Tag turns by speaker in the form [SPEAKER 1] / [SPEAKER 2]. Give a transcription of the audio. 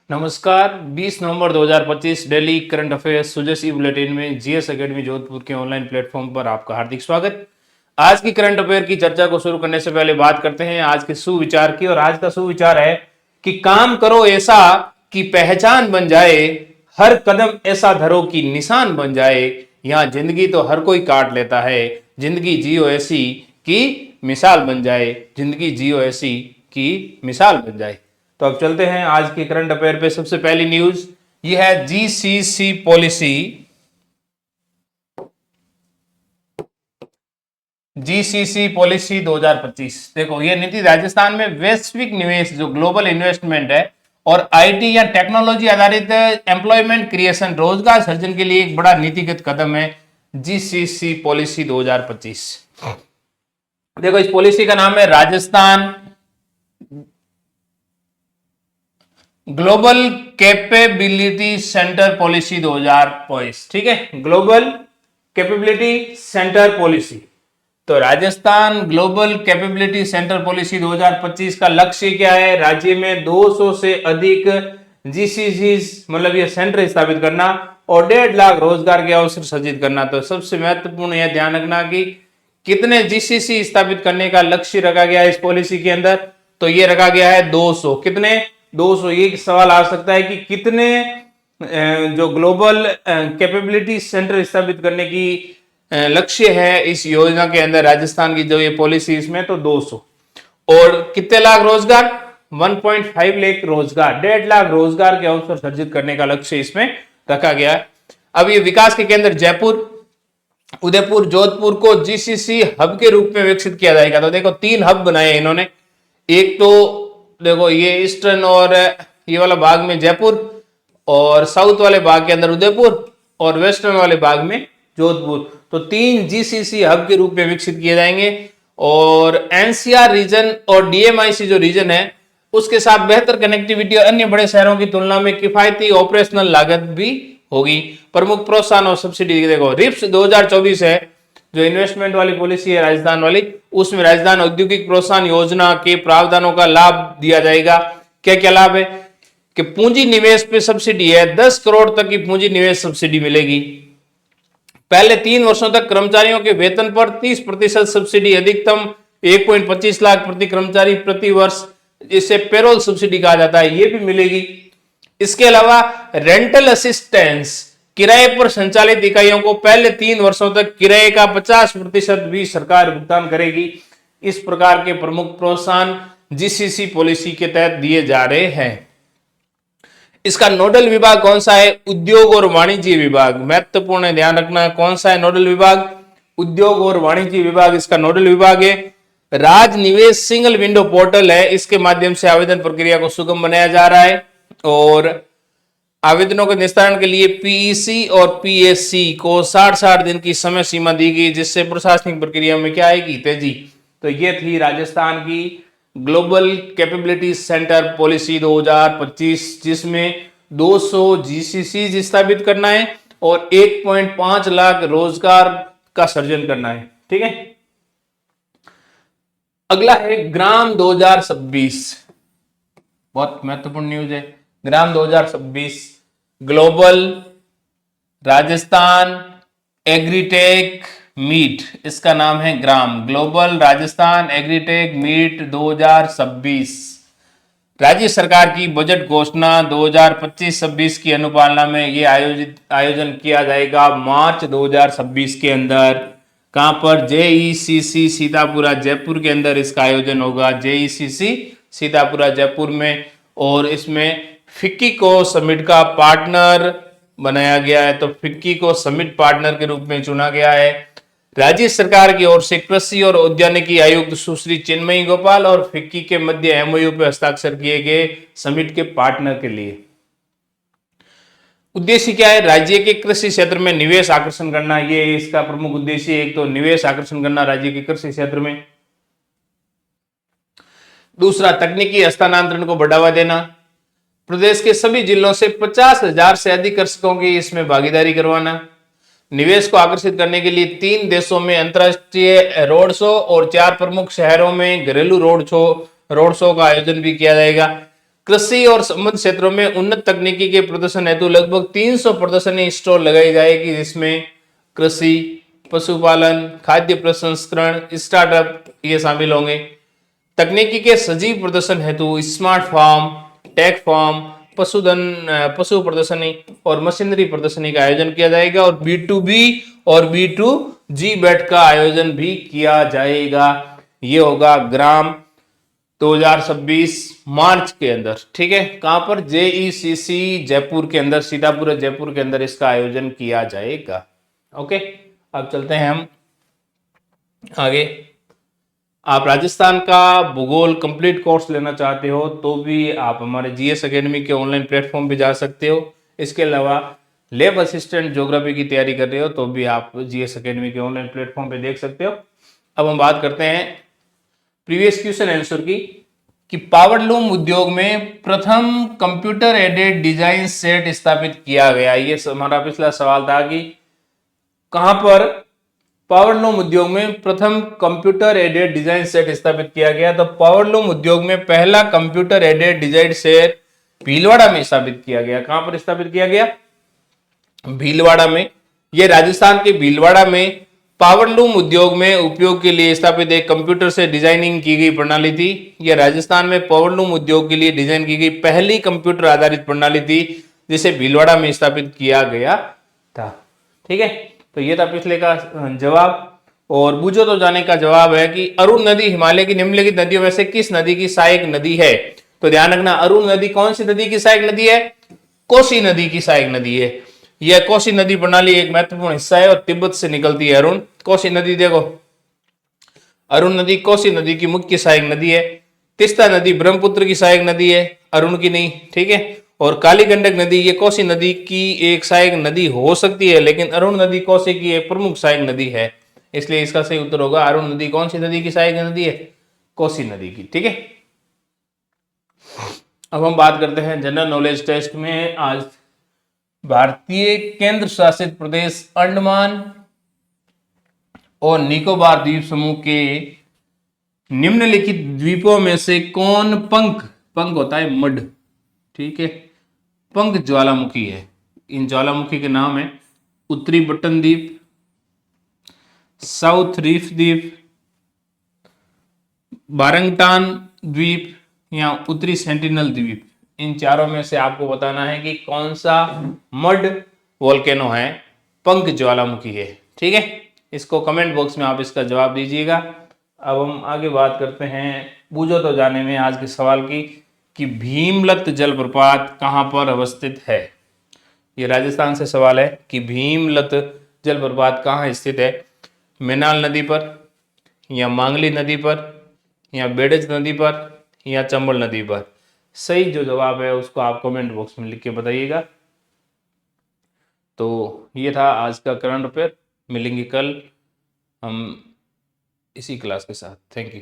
[SPEAKER 1] नमस्कार। 20 नवंबर 2025 daily current affairs सुजसी bulletin में GS academy Jodhpur के ऑनलाइन प्लेटफॉर्म पर आपका हार्दिक स्वागत। आज की करंट अफेयर की चर्चा को शुरू करने से पहले बात करते हैं आज के सुविचार की। और आज का सुविचार है कि काम करो ऐसा कि पहचान बन जाए, हर कदम ऐसा धरो कि निशान बन जाए। यहाँ जिंदगी तो हर कोई काट लेता है, जिंदगी जियो ऐसी कि मिसाल बन जाए। जिंदगी जियो ऐसी कि मिसाल बन जाए। तो अब चलते हैं आज के करंट अफेयर पे। सबसे पहली न्यूज ये है जीसीसी पॉलिसी। GCC policy 2025। देखो, ये नीति राजस्थान में वैश्विक निवेश जो ग्लोबल इन्वेस्टमेंट है और आईटी या टेक्नोलॉजी आधारित एम्प्लॉयमेंट क्रिएशन, रोजगार सृजन के लिए एक बड़ा नीतिगत कदम है जीसीसी पॉलिसी 2025। देखो, इस पॉलिसी का नाम है Rajasthan global capability centre policy 2025। ठीक है, ग्लोबल कैपेबिलिटी सेंटर पॉलिसी। तो Rajasthan global capability centre policy 2025 का लक्ष्य क्या है? राज्य में 200 से अधिक जीसीसी मतलब ये सेंटर स्थापित करना और 1.5 लाख रोजगार के अवसर सृजित करना। तो सबसे महत्वपूर्ण यह ध्यान रखना कि कितने जीसीसी स्थापित करने का लक्ष्य रखा गया है इस पॉलिसी के अंदर। तो ये रखा गया है 200। कितने? 200। ये सवाल आ सकता है कि कितने जो ग्लोबल कैपेबिलिटी सेंटर स्थापित करने की लक्ष्य है इस योजना के अंदर राजस्थान की जो ये पॉलिसी इसमें, तो 200। और कितने लाख रोजगार? 1.5 लाख रोजगार, 1.5 लाख रोजगार के अवसर सृजित करने का लक्ष्य इसमें रखा गया है। अब ये विकास के केंद्र जयपुर, उदयपुर, जोधपुर को जीसीसी हब के रूप में विकसित किया जाएगा। तो देखो, 3 हब बनाए इन्होंने। एक तो देखो ये ईस्टर्न और ये वाला भाग में जयपुर, और साउथ वाले भाग के अंदर उदयपुर, और वेस्टर्न वाले भाग में जोधपुर। तो 3 जीसीसी हब के रूप में विकसित किए जाएंगे। और एनसीआर रीजन और डीएमआईसी जो रीजन है उसके साथ बेहतर कनेक्टिविटी और अन्य बड़े शहरों की तुलना में किफायती ऑपरेशनल लागत भी होगी। प्रमुख प्रोत्साहन और सब्सिडी देखो, रिप्स 2024 है जो इन्वेस्टमेंट वाली पॉलिसी है राजस्थान वाली, उसमें राजस्थान औद्योगिक प्रोत्साहन योजना के प्रावधानों का लाभ दिया जाएगा। क्या क्या लाभ है? कि पूंजी निवेश पे सब्सिडी है, 10 करोड़ तक की पूंजी निवेश सब्सिडी मिलेगी। पहले 3 वर्षों तक कर्मचारियों के वेतन पर 30% सब्सिडी, अधिकतम 1.25 लाख प्रति कर्मचारी प्रति वर्ष, जिसे पेरोल सब्सिडी कहा जाता है, ये भी मिलेगी। इसके अलावा रेंटल असिस्टेंस, किराए पर संचालित इकाइयों को पहले 3 वर्षों तक किराए का 50% भी सरकार भुगतान करेगी। इस प्रकार के प्रमुख प्रोत्साहन जीसीसी पॉलिसी के तहत दिए जा रहे हैं। इसका नोडल विभाग कौन सा है? उद्योग और वाणिज्य विभाग। महत्वपूर्ण है, ध्यान रखना है कौन सा है नोडल विभाग? उद्योग और वाणिज्य विभाग इसका नोडल विभाग है। राज निवेश सिंगल विंडो पोर्टल है, इसके माध्यम से आवेदन प्रक्रिया को सुगम बनाया जा रहा है। और आवेदनों के निस्तारण के लिए पीईसी और पीएससी को 60 दिन की समय सीमा दी गई, जिससे प्रशासनिक प्रक्रिया में क्या आएगी? तेजी। तो ये थी राजस्थान की ग्लोबल कैपेबिलिटी सेंटर पॉलिसी 2025, जिसमें 200 जीसीसी स्थापित करना है और 1.5 लाख रोजगार का सृजन करना है। ठीक है, अगला है ग्राम 2026। बहुत महत्वपूर्ण न्यूज है। ग्राम 2026 ग्लोबल राजस्थान एग्रीटेक मीट, इसका नाम है ग्राम, ग्लोबल राजस्थान एग्रीटेक मीट 2026। राज्य सरकार की बजट घोषणा 2025-26 की अनुपालना में ये आयोजन किया जाएगा मार्च 2026 के अंदर। कहां पर? जेईसीसी सीतापुरा जयपुर के अंदर इसका आयोजन होगा, जेईसीसी सीतापुरा जयपुर में। और इसमें फिक्की को समिट का पार्टनर बनाया गया है। तो फिक्की को समिट पार्टनर के रूप में चुना गया है। राज्य सरकार की ओर से कृषि और उद्यानिकी आयुक्त सुश्री चिन्मयी गोपाल और फिक्की के मध्य एमओयू पर हस्ताक्षर किए गए समिट के पार्टनर के लिए। उद्देश्य क्या है? राज्य के कृषि क्षेत्र में निवेश आकर्षण करना, ये इसका प्रमुख उद्देश्य है। एक तो निवेश आकर्षण करना राज्य के कृषि क्षेत्र में, दूसरा तकनीकी हस्तांतरण को बढ़ावा देना, प्रदेश के सभी जिलों से 50,000 से अधिक कृषकों की इसमें भागीदारी करवाना, निवेश को आकर्षित करने के लिए 3 देशों में अंतर्राष्ट्रीय रोड शो और 4 प्रमुख शहरों में घरेलू रोड शो का आयोजन भी किया जाएगा। कृषि और संबद्ध क्षेत्रों में उन्नत तकनीकी के प्रदर्शन हेतु लगभग 300 प्रदर्शनी स्टॉल लगाई जाएगी, जिसमें कृषि, पशुपालन, खाद्य प्रसंस्करण, स्टार्टअप ये शामिल होंगे। तकनीकी के सजीव प्रदर्शन हेतु स्मार्ट फार्म, टेक फार्म, पशु प्रदर्शनी और मशीनरी प्रदर्शनी का आयोजन किया जाएगा और B2B और B2G बैठ का आयोजन भी किया जाएगा। ये होगा ग्राम 2026 मार्च के अंदर, ठीक है। कहां पर? JECC जयपुर के अंदर, सीतापुर जयपुर के अंदर इसका आयोजन किया जाएगा। ओके, अब चलते हैं हम आगे। आप राजस्थान का भूगोल कंप्लीट कोर्स लेना चाहते हो तो भी आप हमारे GS एकेडमी के ऑनलाइन प्लेटफॉर्म पे जा सकते हो। इसके अलावा लैब असिस्टेंट ज्योग्राफी की तैयारी कर रहे हो तो भी आप GS एकेडमी के ऑनलाइन प्लेटफॉर्म पे देख सकते हो। अब हम बात करते हैं प्रीवियस क्वेश्चन आंसर की, कि पावरलूम उद्योग में प्रथम कंप्यूटर एडेड डिजाइन सेट स्थापित किया गया। ये हमारा पिछला सवाल था कि कहां पर पावरलूम उद्योग में प्रथम कंप्यूटर एडेड डिजाइन सेट स्थापित किया गया। तो पावरलूम उद्योग में पहला computer aided design set Bhilwara में स्थापित किया गया। कहां पर स्थापित किया गया? भीलवाड़ा में। यह राजस्थान के भीलवाड़ा में पावरलूम उद्योग में उपयोग के लिए स्थापित एक कंप्यूटर से डिजाइनिंग की गई प्रणाली थी। यह राजस्थान में पावरलूम उद्योग के लिए डिजाइन की गई पहली कंप्यूटर आधारित प्रणाली थी, जिसे भीलवाड़ा में स्थापित किया गया था। ठीक है, तो ये था पिछले का जवाब। और बूझो तो जाने का जवाब है कि अरुण नदी हिमालय की निम्नलिखित नदियों में से किस नदी की सहायक नदी है? तो ध्यान रखना, अरुण नदी कौन सी नदी की सहायक नदी है? कोसी नदी की सहायक नदी है। यह कोसी नदी प्रणाली एक महत्वपूर्ण हिस्सा है और तिब्बत से निकलती है। अरुण कोसी नदी, देखो अरुण नदी कोसी नदी की मुख्य सहायक नदी है। तीस्ता नदी ब्रह्मपुत्र की सहायक नदी है, अरुण की नहीं। ठीक है, और काली गंडक नदी ये कोसी नदी की एक सहायक नदी हो सकती है, लेकिन अरुण नदी कोसी की एक प्रमुख सहायक नदी है। इसलिए इसका सही उत्तर होगा अरुण नदी कौन सी नदी की सहायक नदी है? कोसी नदी की। ठीक है, अब हम बात करते हैं जनरल नॉलेज टेस्ट में। आज भारतीय केंद्र शासित प्रदेश अंडमान और निकोबार द्वीप समूह के निम्नलिखित द्वीपों में से कौन पंख होता है मड, ठीक है, पंख ज्वालामुखी है। इन ज्वालामुखी के नाम है उत्तरी बटन द्वीप, साउथ रीफ द्वीप, बारंगटान द्वीप या उत्तरी सेंटिनल द्वीप। इन चारों में से आपको बताना है कि कौन सा मड वोल्केनो है, पंख ज्वालामुखी है। ठीक है, इसको कमेंट बॉक्स में आप इसका जवाब दीजिएगा। अब हम आगे बात करते हैं बूझो तो जाने में आज के सवाल की, कि भीमलत जलप्रपात कहां पर अवस्थित है। ये राजस्थान से सवाल है कि भीमलत जलप्रपात कहां स्थित है? मेनाल नदी पर, या मांगली नदी पर, या बेड़ज नदी पर, या चंबल नदी पर। सही जो जवाब है उसको आप कमेंट बॉक्स में लिख के बताइएगा। तो ये था आज का करंट अफेयर। मिलेंगे कल हम इसी क्लास के साथ। Thank you.